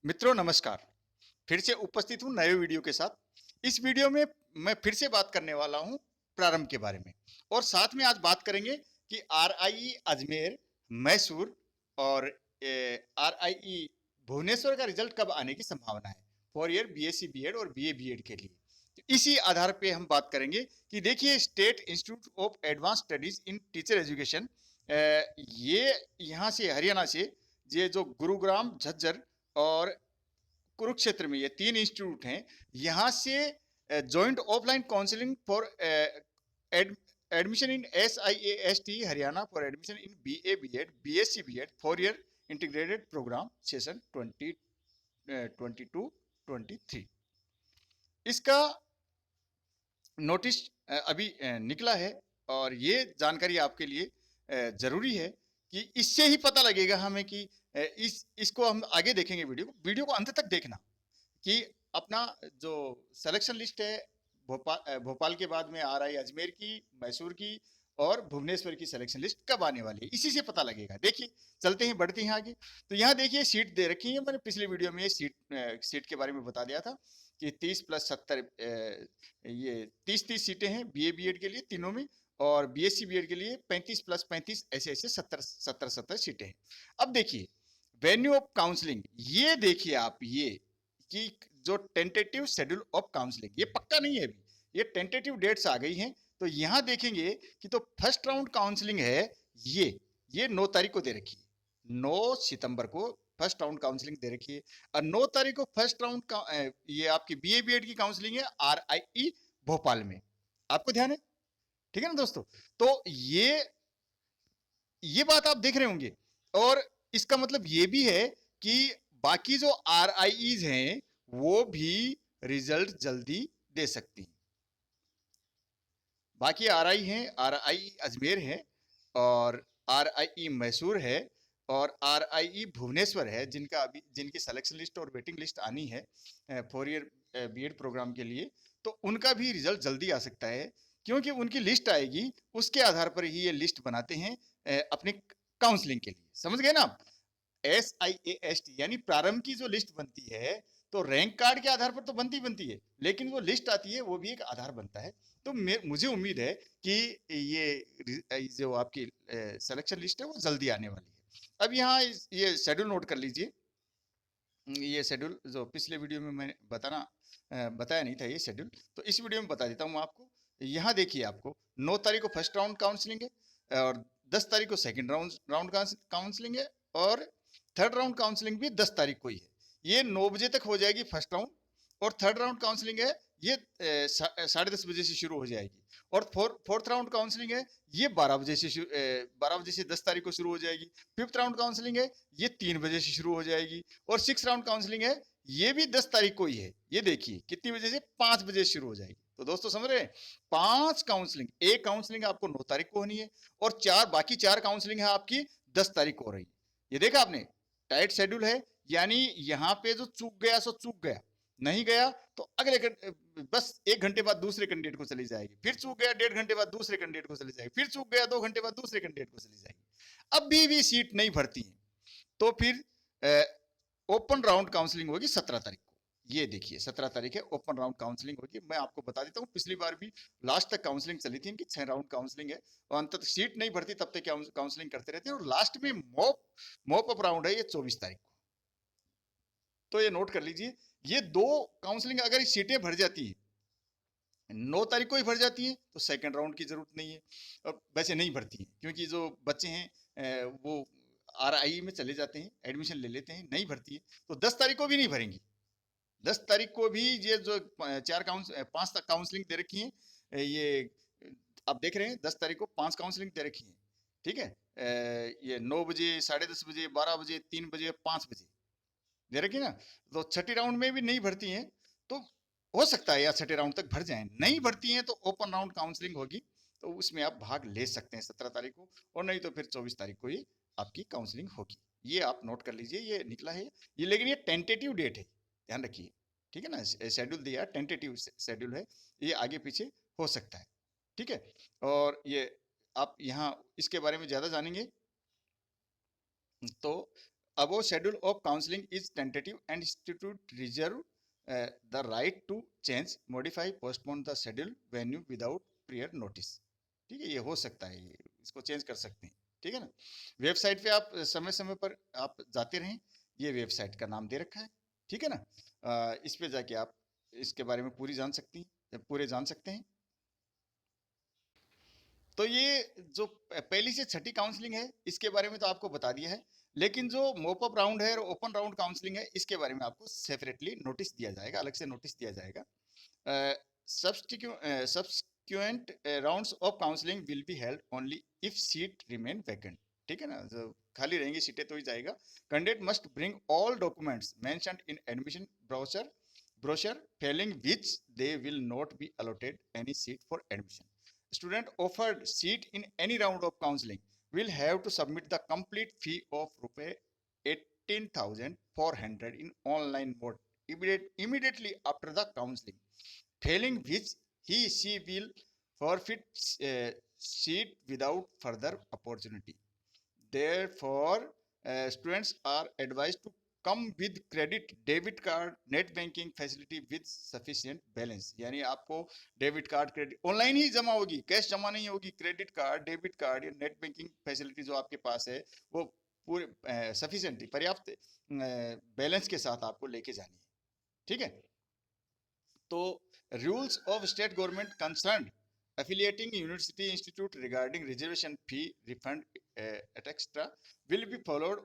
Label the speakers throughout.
Speaker 1: मित्रों नमस्कार। फिर से उपस्थित हूँ नए वीडियो के साथ। इस वीडियो में मैं फिर से बात करने वाला हूँ प्रारंभ के बारे में और साथ में आज बात करेंगे कि आरआईई अजमेर, मैसूर और आरआईई भुवनेश्वर का रिजल्ट कब आने की संभावना है फॉर ईयर बीएससी बीएड और बीए बीएड के लिए। तो इसी आधार पे हम बात करेंगे कि देखिए state institute of advance studies in teacher education, ये यहाँ से हरियाणा से ये जो गुरुग्राम, झज्जर और कुरुक्षेत्र में ये तीन इंस्टीट्यूट हैं। यहाँ से joint offline counselling for admission in SIAST Haryana for admission in BA BEd BSc BEd 4 year integrated programme session 2022-23 इसका नोटिस अभी निकला है। और ये जानकारी आपके लिए जरूरी है कि इससे ही पता लगेगा हमें कि इसको हम आगे देखेंगे। वीडियो को अंत तक देखना कि अपना जो सिलेक्शन लिस्ट है भोपाल के बाद में आरआई अजमेर की, मैसूर की और भुवनेश्वर की सिलेक्शन लिस्ट कब आने वाली है, इसी से पता लगेगा। देखिए चलते हैं, बढ़ते हैं आगे। तो यहाँ देखिए सीट दे रखी है। मैंने पिछले वीडियो में सीट के बारे में बता दिया था कि 30 + 70 ये 30 सीटें हैं बीए बीएड के लिए तीनों में, और बीएससी बीएड के लिए 35 + 35 ऐसे ऐसे 70 सीटें हैं। अब देखिए वेन्यू ऑफ काउंसलिंग, ये देखिए आप ये कि जो टेंटेटिव शेड्यूल ऑफ काउंसलिंग, ये पक्का नहीं है अभी, ये टेंटेटिव डेट्स आ गई हैं। तो यहां देखेंगे कि तो फर्स्ट राउंड काउंसलिंग है, ये 9 तारीख को दे रखी है। 9 सितंबर को फर्स्ट राउंड काउंसलिंग दे रखी है। और 9 तारीख को फर्स्ट राउंड का ये आपकी बीए बीएड की काउंसलिंग है आरआईई भोपाल में। आपको ध्यान है, ठीक है ना दोस्तों? तो ये बात आप देख रहे होंगे। और इसका मतलब ये भी है कि बाकी जो आरआईईज हैं वो भी रिजल्ट जल्दी दे सकती हैं। बाकी आरआई हैं, आरआई अजमेर है और आरआई मैसूर है और आरआई भुवनेश्वर है, जिनकी सिलेक्शन लिस्ट और वेटिंग लिस्ट आनी है 4 ईयर बीएड प्रोग्राम के लिए। तो उनका भी रिजल्ट जल्दी आ सकता है, क्योंकि उनकी लिस्ट आएगी, उसके आधार पर ही ये लिस्ट बनाते हैं अपनी काउंसलिंग के लिए। समझ गए ना आप? SIAST यानी प्रारंभ की जो लिस्ट बनती है, तो रैंक कार्ड के आधार पर तो बनती है, लेकिन वो लिस्ट आती है वो भी एक आधार बनता है। तो मुझे उम्मीद है कि ये जो आपकी सिलेक्शन लिस्ट है वो जल्दी आने वाली है। अब यहाँ ये शेड्यूल नोट कर लीजिए। ये शेड्यूल जो पिछले वीडियो में मैंने बताया नहीं था ये शेड्यूल, तो इस वीडियो में बता देता हूँ आपको। यहाँ देखिए, आपको 9 तारीख को फर्स्ट राउंड काउंसलिंग है और 10 तारीख को सेकंड राउंड काउंसलिंग है और थर्ड राउंड काउंसलिंग भी 10 तारीख को ही है। ये 9 बजे तक हो जाएगी फर्स्ट राउंड, और थर्ड राउंड काउंसलिंग है ये 10:30 बजे से शुरू हो जाएगी। और फोर्थ राउंड काउंसलिंग है ये 12 बजे से 10 तारीख को शुरू हो जाएगी। फिफ्थ राउंड काउंसलिंग है ये 3 बजे से शुरू हो जाएगी। और सिक्स राउंड काउंसलिंग है ये भी 10 तारीख को ही है। ये देखिए कितनी बजे से, 5 बजे शुरू हो जाएगी। तो दोस्तों समझ रहे हैं, 5 काउंसलिंग, एक काउंसलिंग आपको 9 तारीख को होनी है और बाकी 4 काउंसलिंग है आपकी 10 तारीख को हो रही है। ये देखा आपने, टाइट शेड्यूल है। यानी यहाँ पे जो चूक गया सो चूक गया, नहीं गया तो बस 1 घंटे बाद दूसरे कैंडिडेट को चली जाएगी, फिर चूक गया 1.5 घंटे बाद दूसरे कैंडिडेट को चली जाएगी, फिर चूक गया 2 घंटे बाद दूसरे कैंडिडेट को चली जाएगी। अब भी सीट नहीं भरती है, तो फिर ओपन राउंड काउंसलिंग होगी 17 तारीख को। ये देखिए 17 तारीख है, ओपन राउंड काउंसलिंग होगी। मैं आपको बता देता हूँ, पिछली बार भी लास्ट तक काउंसलिंग चली थी इनकी, 6 राउंड काउंसलिंग है और अंत तक सीट नहीं भरती तब तक काउंसलिंग करते रहते हैं। और लास्ट में मॉप अप राउंड है ये 24 तारीख को। तो ये नोट कर लीजिए, ये 2 काउंसलिंग अगर सीटें भर जाती है, 9 तारीख को ही भर जाती है, तो सेकंड राउंड की जरूरत नहीं है। और वैसे नहीं भरती है क्योंकि जो बच्चे हैं वो आरआई में चले जाते हैं, एडमिशन ले लेते हैं, नहीं भरती है। तो 10 तारीख को भी नहीं भरेंगी। 10 तारीख को भी ये जो 5 तक काउंसलिंग दे रखी है, ये आप देख रहे हैं 10 तारीख को 5 काउंसलिंग दे रखी है। ठीक है, ये 9 बजे, 10:30 बजे, 12 बजे, 3 बजे, 5 बजे दे रखी ना। तो छठी राउंड में भी नहीं भरती हैं, तो हो सकता है या छठे राउंड तक भर जाएं। नहीं भरती हैं तो ओपन राउंड काउंसलिंग होगी, तो उसमें आप भाग ले सकते हैं 17 तारीख को, और नहीं तो फिर 24 तारीख को ही आपकी काउंसलिंग होगी। ये आप नोट कर लीजिए, ये निकला है ये, लेकिन ये टेंटेटिव डेट है, ध्यान रखिए। ठीक है ना, शेड्यूल दिया, टेंटेटिव शेड्यूल है, ये आगे पीछे हो सकता है। ठीक है, और ये आप यहाँ इसके बारे में ज़्यादा जानेंगे तो above schedule of counseling is tentative and institute reserve the right to change, modify, postpone the schedule venue without prior notice। ठीक है, ये हो सकता है, ये इसको चेंज कर सकते हैं। ठीक है ना। वेबसाइट पे आप समय समय पर आप जाते रहें, ये वेबसाइट का नाम दे रखा है। ठीक है ना। इस पे जाके आप इसके बारे में पूरे जान सकते हैं। तो ये जो पहली से छठी काउंसलिंग है, इसके बारे में तो आपको बता दिया है, लेकिन जो मोप अप राउंड है और ओपन राउंड काउंसलिंग है, इसके बारे में आपको सेपरेटली नोटिस दिया जाएगा, अलग से नोटिस दिया जाएगा। Subsequent rounds of counselling will be held only if seat remain vacant. ठीक है ना, जो खाली रहेंगी सीटें तो ही जाएगा। Candidate must bring all documents mentioned in admission brochure failing which they will not be allotted any seat for admission. Student offered seat in any round of counseling will have to submit the complete fee of rupees 18,400 in online mode immediately after the counseling, failing which she will forfeit seat without further opportunity. Therefore, students are advised to come with credit debit card net banking facility with sufficient balance. यानी आपको debit card credit online ही जमा होगी, cash जमा नहीं होगी। Credit card, debit card या net banking facility जो आपके पास है वो पूरे सफिशिएंटली पर्याप्त बैलेंस के साथ आपको लेके जानी है। ठीक है। तो rules of state government concern affiliating university institute regarding reservation fee refund etc will be followed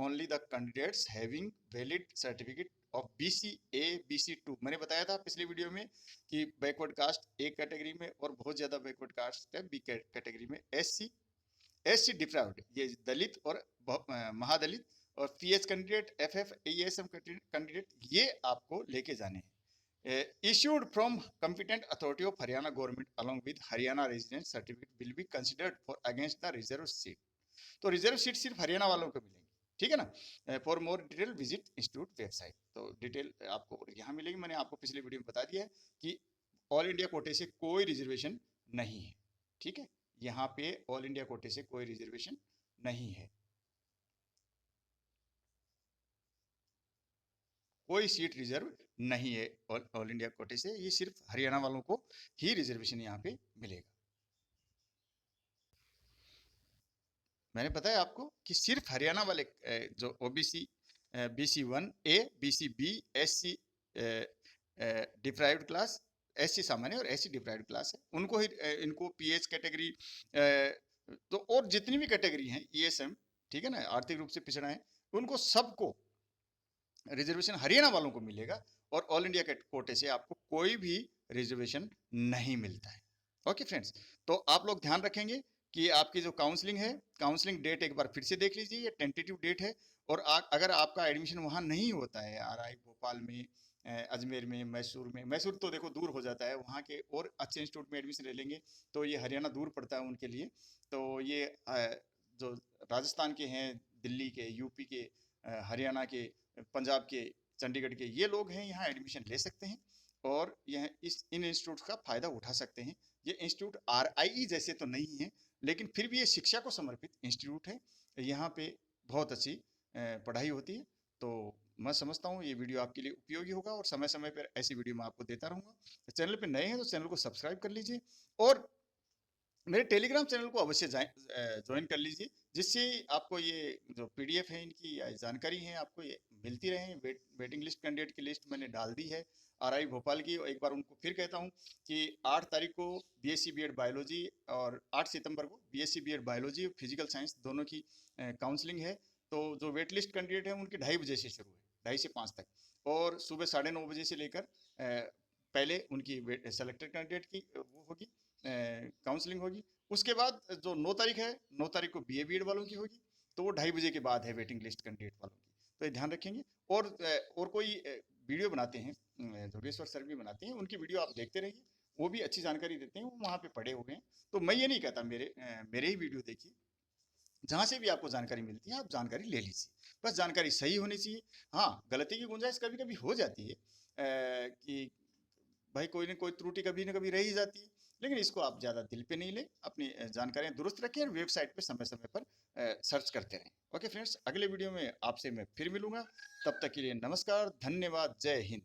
Speaker 1: only the candidates having valid certificate of BCA BC2। मैंने बताया था पिछले वीडियो में कि बैकवर्ड कास्ट एक कैटेगरी में और बहुत ज्यादा बैकवर्ड कास्ट है बी कैटेगरी में। एससी डिप्राइव्ड, ये दलित और महादलित, और PH candidate, FF ASM candidate, ये आपको लेके जाने हैं। issued from competent authority of Haryana government along with Haryana residence certificate will be considered for against the reserved seat। तो रिजर्व सीट सिर्फ हरियाणा वालों को मिलेंगी। ठीक है ना। For more detail visit institute website. तो डिटेल आपको यहाँ मिलेगी। मैंने आपको पिछले वीडियो में बता दिया है कि ऑल इंडिया कोटे से कोई रिजर्वेशन नहीं है। ठीक है, यहाँ पे ऑल इंडिया कोटे से कोई रिजर्वेशन नहीं है, कोई सीट रिजर्व नहीं है ऑल इंडिया कोटे से। ये सिर्फ हरियाणा वालों को ही रिजर्वेशन यहाँ पे मिलेगा। मैंने बताया आपको कि सिर्फ हरियाणा वाले जो OBC BC1A BC-B SC deprived class, SC सामान्य और SC डिप्राइव्ड क्लास है, उनको ही इनको PH कैटेगरी तो और जितनी भी कैटेगरी हैं ESM, ठीक है ना, आर्थिक रूप से पिछड़ा है, उनको सबको रिजर्वेशन हरियाणा वालों को मिलेगा और ऑल इंडिया के कोटे से आपको कोई भी रिजर्वेशन नहीं मिलता है। ओके फ्रेंड्स, तो आप लोग ध्यान रखेंगे कि आपकी जो काउंसलिंग है, काउंसलिंग डेट एक बार फिर से देख लीजिए, ये टेंटेटिव डेट है। और अगर आपका एडमिशन वहाँ नहीं होता है, RI भोपाल में, अजमेर में, मैसूर तो देखो दूर हो जाता है, वहाँ के और अच्छे इंस्टीट्यूट में एडमिशन ले लेंगे तो ये हरियाणा दूर पड़ता है उनके लिए। तो ये जो राजस्थान के हैं, दिल्ली के, यूपी के, हरियाणा के, पंजाब के, चंडीगढ़ के, ये लोग हैं, यहाँ एडमिशन ले सकते हैं और यह इन इंस्टीट्यूट का फायदा उठा सकते हैं। ये इंस्टीट्यूट RIE जैसे तो नहीं है, लेकिन फिर भी ये शिक्षा को समर्पित इंस्टीट्यूट है। यहाँ पे बहुत अच्छी पढ़ाई होती है। तो मैं समझता हूँ ये वीडियो आपके लिए उपयोगी होगा और समय समय पर ऐसी वीडियो मैं आपको देता रहूँगा। चैनल पे नए हैं तो चैनल को सब्सक्राइब कर लीजिए और मेरे टेलीग्राम चैनल को अवश्य ज्वाइन कर लीजिए, जिससे आपको ये जो PDF है इनकी जानकारी है आपको ये मिलती रहे। वेटिंग लिस्ट कैंडिडेट की लिस्ट मैंने डाल दी है RI भोपाल की। एक बार उनको फिर कहता हूँ कि 8 तारीख को BSc B.Ed बायोलॉजी और 8 सितंबर को BSc B.Ed बायोलॉजी और फिजिकल साइंस दोनों की काउंसलिंग है। तो जो वेट लिस्ट कैंडिडेट है उनकी 2:30 बजे से शुरू है, 2:30 से 5 तक, और सुबह 9:30 बजे से लेकर पहले उनकी सेलेक्टेड कैंडिडेट की वो होगी, काउंसलिंग होगी। उसके बाद जो 9 तारीख है, 9 तारीख को BA B.Ed वालों की होगी, तो वो 2:30 बजे के बाद है वेटिंग लिस्ट कैंडिडेट वालों की। तो ये ध्यान रखेंगे। और कोई वीडियो बनाते हैं, जोगेश्वर सर भी बनाते हैं, उनकी वीडियो आप देखते रहिए, वो भी अच्छी जानकारी देते हैं, वो वहाँ पे पढ़े हुए हैं। तो मैं ये नहीं कहता मेरे ही वीडियो देखिए, जहाँ से भी आपको जानकारी मिलती है आप जानकारी ले लीजिए, बस जानकारी सही होनी चाहिए। हाँ, गलती की गुंजाइश कभी कभी हो जाती है कि भाई कोई ना कोई त्रुटि कभी ना कभी रह ही जाती है, लेकिन इसको आप ज़्यादा दिल पे नहीं लें, अपनी जानकारियाँ दुरुस्त रखें और वेबसाइट पे समय-समय पर सर्च करते रहें। ओके फ्रेंड्स, अगले वीडियो में आपसे मैं फिर मिलूँगा, तब तक के लिए नमस्कार, धन्यवाद, जय हिंद।